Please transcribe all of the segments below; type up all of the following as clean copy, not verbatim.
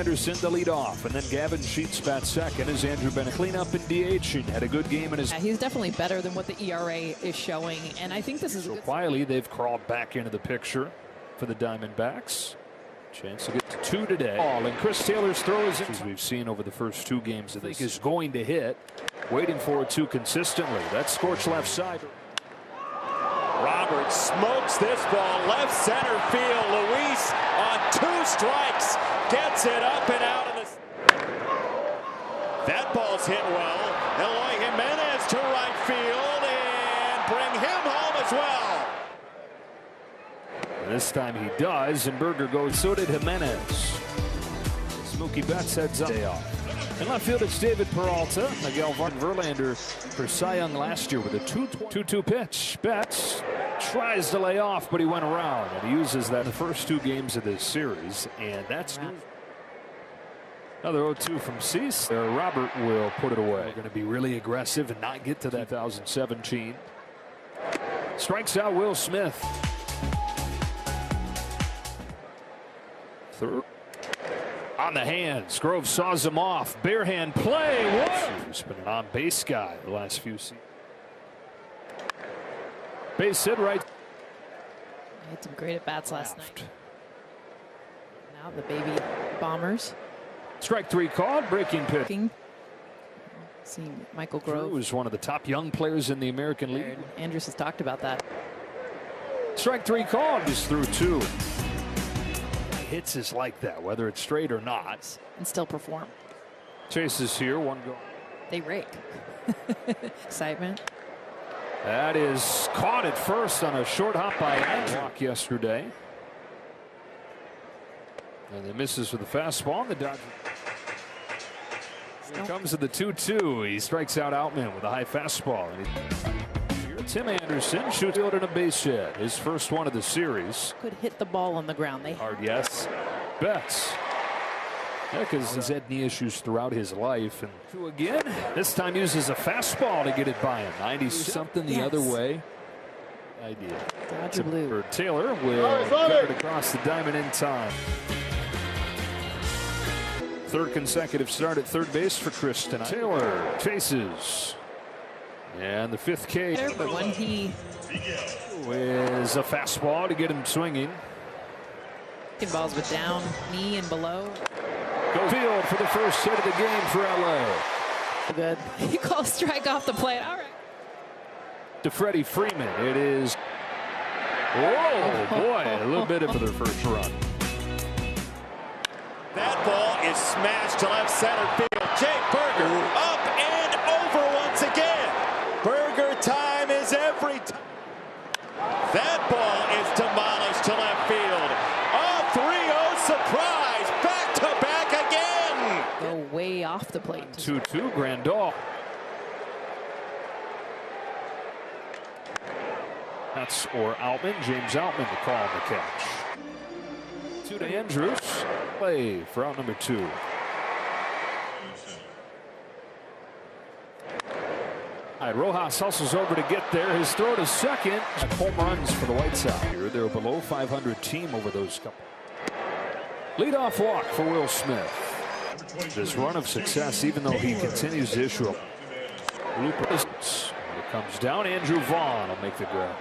Anderson to lead off, and then Gavin Sheets bats second as Andrew Bennett clean up in DH. He had a good game in his. Yeah, he's definitely better than what the ERA is showing, and I think this is so quietly they've crawled back into the picture for the Diamondbacks. Chance to get to 2 today. And Chris Taylor's throw is, as we've seen over the first 2 games of this, is going to hit. Waiting for it to consistently. That's scorched left side. Roberts smokes this ball left center field. Luis on 2 strikes gets it up and out of the. That ball's hit well. Eloy Jimenez to right field and bring him home as well. This time he does, and Berger goes. So did Jimenez. Mookie Betts heads up. Day off. In left field, it's David Peralta. Miguel Verlander for Cy Young last year with a 2-2 pitch. Betts tries to lay off, but he went around, and he uses that in the first 2 games of this series, and that's another 0-2 from Cease. Robert will put it away. Going to be really aggressive and not get to that 2017. Strikes out Will Smith. Third. On the hands, Grove saws him off. Bare hand play. What? He's been an on-base guy the last few seasons. Base hit right. He had some great at-bats last night. Now the baby Bombers. Strike 3 called, breaking pitch. Seeing Michael Grove. Who is one of the top young players in the American League. Andrews has talked about that. Strike 3 called, just through 2. Hits is like that, whether it's straight or not. And still perform. Chases here, 1 goal. They rake. Excitement. That is caught at first on a short hop by Andrew yesterday. And he misses with the fastball, and the Dodgers. Here comes to the 2-2. He strikes out Outman with a high fastball. Here Tim Anderson shoots it in a base hit. His first one of the series. Could hit the ball on the ground. Hard, yes. Betts. Yeah, because he's had knee issues throughout his life. And 2 again. This time uses a fastball to get it by him. 90 something the other way. Idea. Dodger blue. Taylor will cut it across the diamond in time. 3rd consecutive start at third base for Chris tonight. Taylor chases. And the 5th K. But when he is a fastball to get him swinging. Balls with down, knee, and below. Go field for the first hit of the game for LA. Good. He calls strike off the plate. All right. To Freddie Freeman. It is. Whoa, boy. A little bit of their first run. That ball is smashed to left center field. Jake Berger up and over once again. Berger time is every time. That ball is demolished to left field. A 3-0 surprise. Back to back again. Go way off the plate. 2-2 Grandal. That's or Outman. James Outman to call the catch. 2 to Andrews. Play for out number 2. All right, Rojas hustles over to get there. His throw to second. Home runs for the White Sox here. They're a below 500 team over those couple. Leadoff walk for Will Smith. This run of success, even though he continues to issue a loop. When it comes down, Andrew Vaughn will make the grab.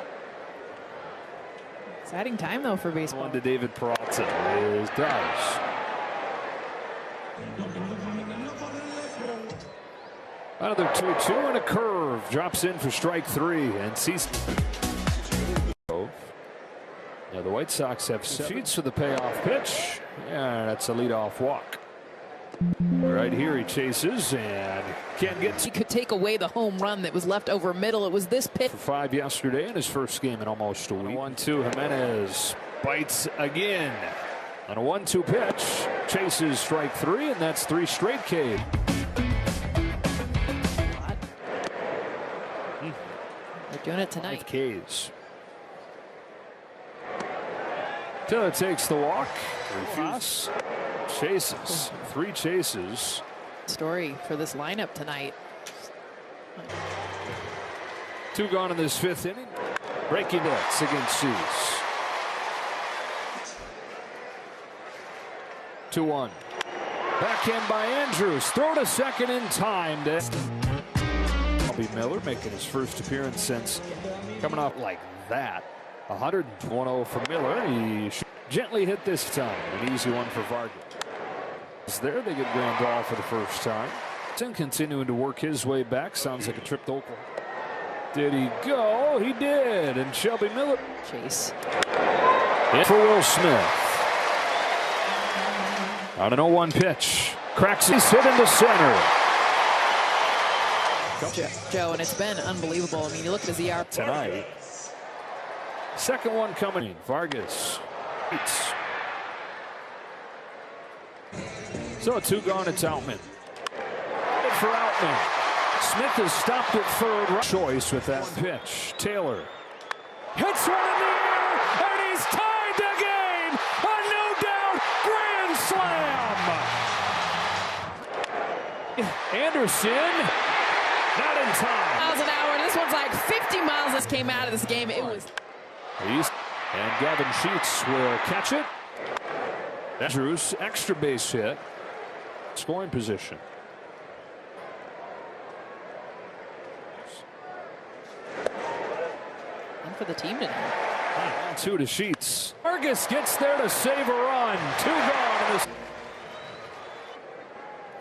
Exciting time, though, for baseball. One to David Peralta. It does. Another 2-2 and a curve. Drops in for strike 3 and sees. Now the White Sox have 7 feet for the payoff pitch. Yeah, that's a leadoff walk. Right here he chases and can't get. He could take away the home run that was left over middle. It was this pitch. For 5 yesterday in his first game in almost a week. 1-2 Jimenez bites again. On a 1-2 pitch. Chases strike 3 and that's 3 straight K. They're doing it tonight. 5 Ks. Taylor takes the walk. Refuses. Chases. 3 chases. Story for this lineup tonight. 2 gone in this 5th inning. Breaking hits against Cease. 2-1. Backhand by Andrews. Throw to second in time. Bobby Miller making his first appearance since coming off like that. 120 for Miller. He gently hit this time. An easy one for Vargas. There they get Grandal for the first time. Continuing to work his way back. Sounds like a trip to Oklahoma. Did he go? He did. And Shelby Miller. Chase. Hit for Will Smith. On an 0-1 pitch. Cracks his hit into center. Joe, and it's been unbelievable. I mean, you look at his ER tonight. Second one coming. Vargas. Eats. So a 2 gone. It's Outman. Hit for Outman. Smith has stopped at third. Choice with that pitch. Taylor hits one in the air, and he's tied the game. A no-doubt grand slam. Anderson, not in time. Miles an hour. This one's like 50 miles. This came out of this game. It was. And Gavin Sheets will catch it. Andrews, extra base hit. Scoring position. And for the team tonight. 2 to Sheets. Vargas gets there to save a run. 2 gone.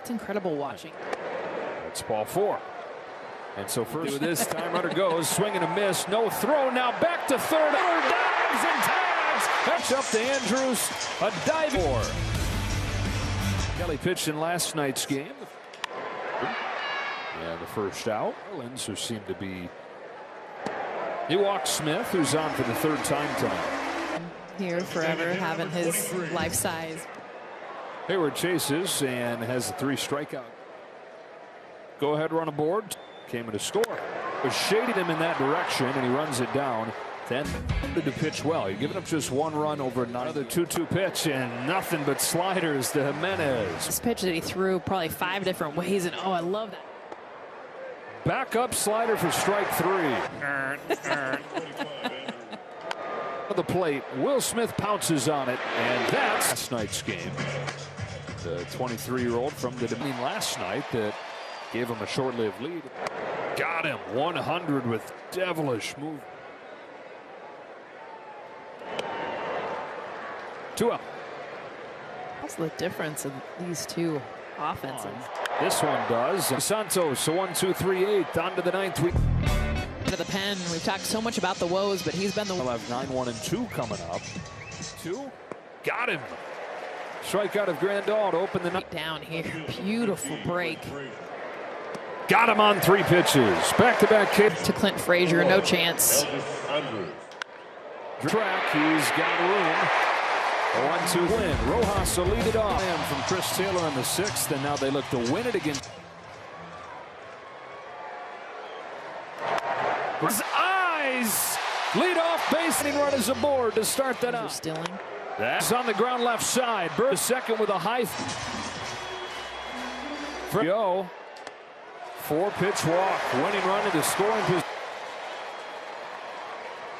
It's incredible watching. It's ball 4. And so first with this time, runner goes, swing and a miss, no throw. Now back to third. Miller dives and tags. That's up to Andrews. A dive. Kelly pitched in last night's game. And the first out. Orleans, who seemed to be. He walks Smith, who's on for the 3rd time tonight. Here forever, having his life size. Hayward chases and has a 3 strikeout. Go ahead, run aboard. Came in to score. Was shading him in that direction, and he runs it down. Then to pitch well. He'd given up just 1 run over another 2-2 pitch, and nothing but sliders to Jimenez. This pitch that he threw probably 5 different ways, and oh, I love that. Back up slider for strike 3. The plate. Will Smith pounces on it, and that's last night's game. The 23-year-old from the Dominion last night that gave him a short-lived lead. Got him. 100 with devilish move. 2 out. What's the difference in these two offenses? This one does. Santos, a 1-2-3-8 on to the 9th. To the pen. We've talked so much about the woes, but he's been the. We'll have 9-1-2 coming up. 2. Got him. Strikeout of Grandal to open the night. Down here. Beautiful break. Got him on 3 pitches. Back-to-back kick. To Clint Frazier. No chance. Track. He's got room. A 1-2 win. Rojas will lead it off. And from Chris Taylor on the 6th, and now they look to win it again. His eyes lead off base, and run is aboard to start that up. Stilling. That's on the ground left side. Bird second with a high. Go. 4-pitch walk. Winning run into scoring position.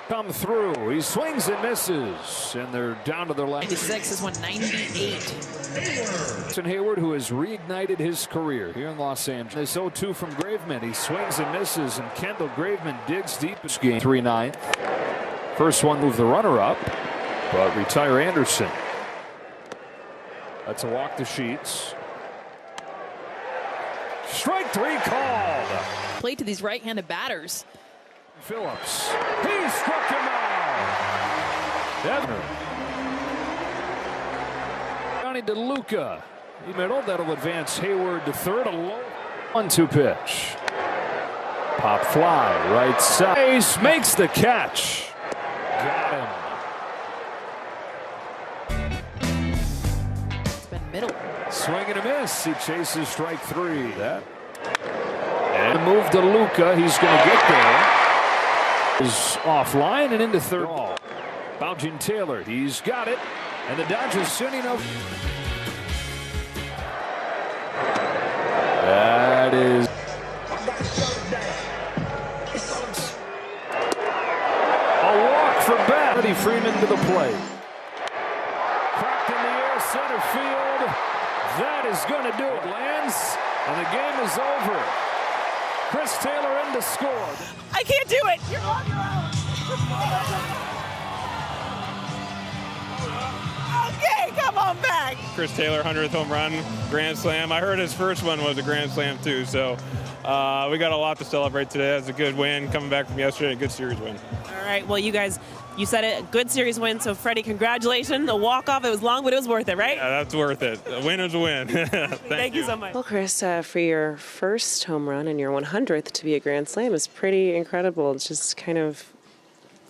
Come through. He swings and misses, and they're down to their left. 96 is 198. And Hayward, who has reignited his career here in Los Angeles. 0-2 from Graveman. He swings and misses, and Kendall Graveman digs deep. This game 3-9. First one move the runner up, but retire Anderson. That's a walk to Sheets. Strike 3 called. Play to these right-handed batters. Phillips. He struck him out. Devner. Johnny DeLuca. He middle. That'll advance Hayward to third. A low 1-2 pitch. Pop fly. Right side. Ace makes the catch. Got him. It's been middle. Swing and a miss. He chases strike 3. That. And move to Luca. He's going to get there. Is offline and into third. Bouncing Taylor. He's got it. And the Dodgers sending up. That is. A walk for bat. Freddie Freeman to the plate. Cracked in the air, center field. That is going to do it. Lands, and the game is over. Chris Taylor in to score. I can't do it. You're on your own. Okay, come on back. Chris Taylor, 100th home run, grand slam. I heard his first one was a grand slam too, so we got a lot to celebrate today. That's a good win, coming back from yesterday, a good series win. All right, well, you guys, you said it, a good series win. So, Freddie, congratulations. A walk-off. It was long, but it was worth it, right? Yeah, that's worth it. A win is a win. Thank you so much. Well, Chris, for your first home run and your 100th to be a grand slam is pretty incredible. It's just kind of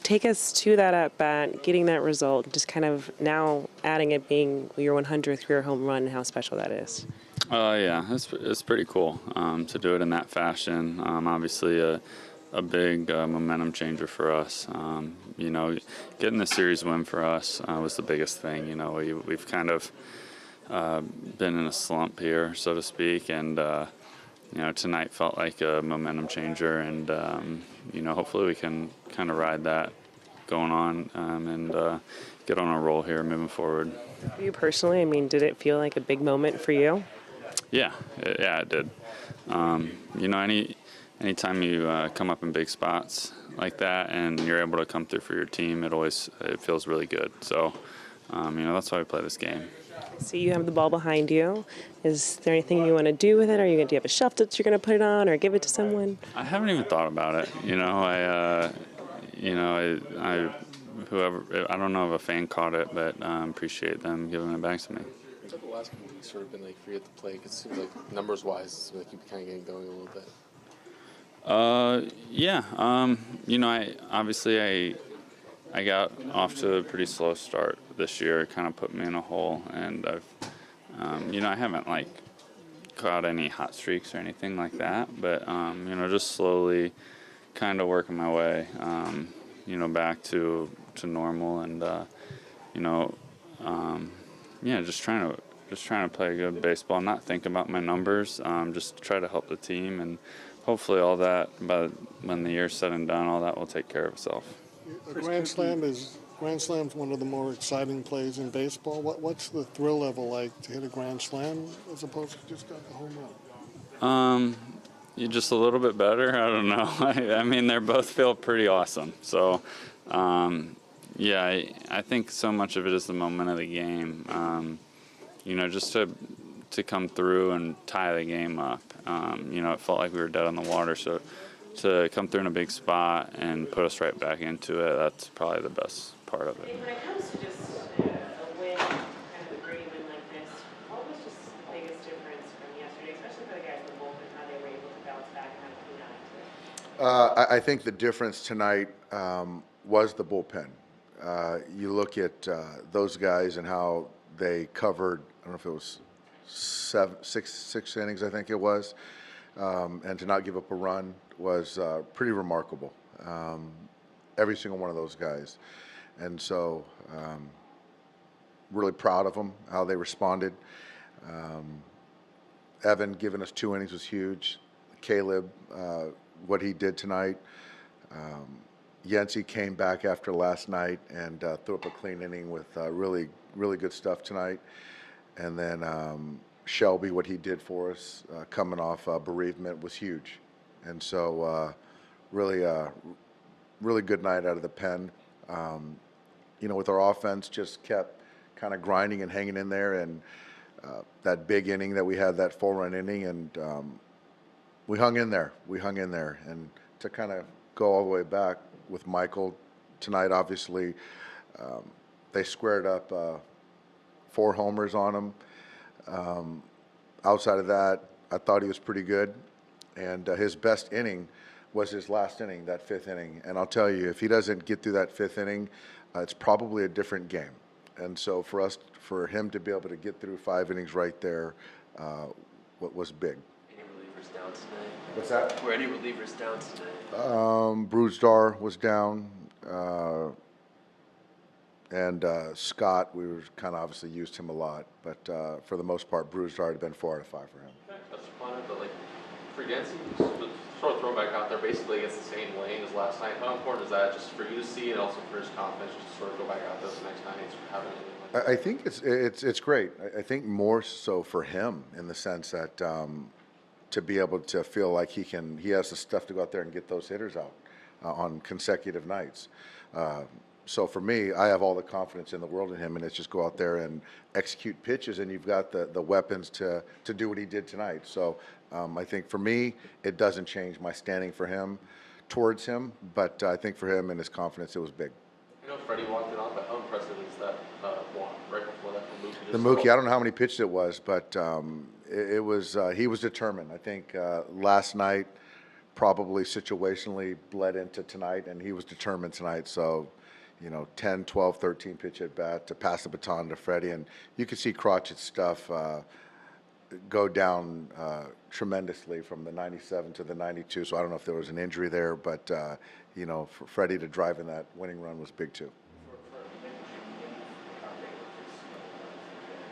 take us to that at bat, getting that result, just kind of now adding it being your 100th career home run, and how special that is. Yeah, it's pretty cool to do it in that fashion. Obviously, a big momentum changer for us. You know, getting the series win for us was the biggest thing. You know, we've kind of been in a slump here, so to speak, and you know, tonight felt like a momentum changer, and you know, hopefully we can kind of ride that going on and get on a roll here moving forward. For you personally, I mean, did it feel like a big moment for you? Yeah, it did. You know, anytime you come up in big spots like that and you're able to come through for your team, it feels really good. So, you know, that's why we play this game. So you have the ball behind you. Is there anything you want to do with it? Do you have a shelf that you're going to put it on or give it to someone? I haven't even thought about it. You know, whoever, I don't know if a fan caught it, but appreciate them giving it back to me. What's up the last couple weeks sort of been like for you at the plate? It seems like numbers-wise, it seems like you're kind of getting going a little bit. Yeah. You know, I got off to a pretty slow start this year. It kind of put me in a hole, and you know, I haven't like caught any hot streaks or anything like that, but you know, just slowly kind of working my way, you know, back to normal, and you know, yeah, just trying to play good baseball, not think about my numbers, just try to help the team, and hopefully all that, when the year's said and done, all that will take care of itself. A grand slam's one of the more exciting plays in baseball. What's the thrill level like to hit a grand slam as opposed to just got the home run? You're just a little bit better. I don't know. I mean, they both feel pretty awesome. So, yeah, I think so much of it is the moment of the game. You know, just to come through and tie the game up. You know, it felt like we were dead on the water. So to come through in a big spot and put us right back into it, that's probably the best part of it. When it comes to just a win, kind of a great win like this, what was just the biggest difference from yesterday, especially for the guys in the bullpen, how they were able to bounce back and have a clean out? I think the difference tonight was the bullpen. You look at those guys and how they covered, I don't know if it was six innings, I think it was, and to not give up a run was pretty remarkable. Every single one of those guys. And so really proud of them, how they responded. Evan giving us 2 innings was huge. Caleb, what he did tonight. Yancey came back after last night and threw up a clean inning with really, really good stuff tonight. And then Shelby, what he did for us coming off bereavement was huge. And so really good night out of the pen. You know, with our offense just kept kind of grinding and hanging in there, and that big inning that we had, that 4-run inning, and we hung in there. And to kind of go all the way back with Michael tonight, obviously, they squared up 4 homers on him. Outside of that, I thought he was pretty good. And his best inning was his last inning, that 5th inning. And I'll tell you, if he doesn't get through that 5th inning, it's probably a different game. And so for him to be able to get through 5 innings right there, what was big. Any relievers down tonight? What's that? Were any relievers down tonight? Bruzdar was down. And Scott, we were kind of obviously used him a lot. But for the most part, Bruzdar had been 4 out of 5 for him. Touch upon it, but like for Yancey, sort of throw back out there basically against the same lane as last night. How important is that just for you to see and also for his confidence just to sort of go back out there the next night and having anything like I think it's great. I think more so for him in the sense that to be able to feel like he has the stuff to go out there and get those hitters out on consecutive nights. So for me, I have all the confidence in the world in him, and it's just go out there and execute pitches, and you've got the weapons to do what he did tonight. So I think for me, it doesn't change my standing for him, towards him, but I think for him and his confidence, it was big. You know, Freddie walked it off, but how impressive is that walk right before that from Mookie? The Mookie, I don't know how many pitches it was, but it was he was determined. I think last night probably situationally bled into tonight, and he was determined tonight. So, 10, 12, 13 pitch at bat to pass the baton to Freddie, and you could see Crotchett's stuff go down tremendously from the 97 to the 92. So I don't know if there was an injury there, but for Freddie to drive in that winning run was big too.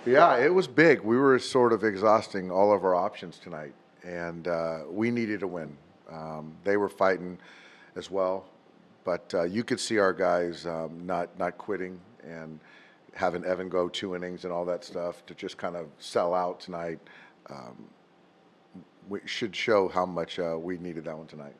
Yeah, it was big. We were sort of exhausting all of our options tonight, and we needed a win. They were fighting as well, but you could see our guys not quitting and having Evan go 2 innings and all that stuff to just kind of sell out tonight. We should show how much we needed that one tonight.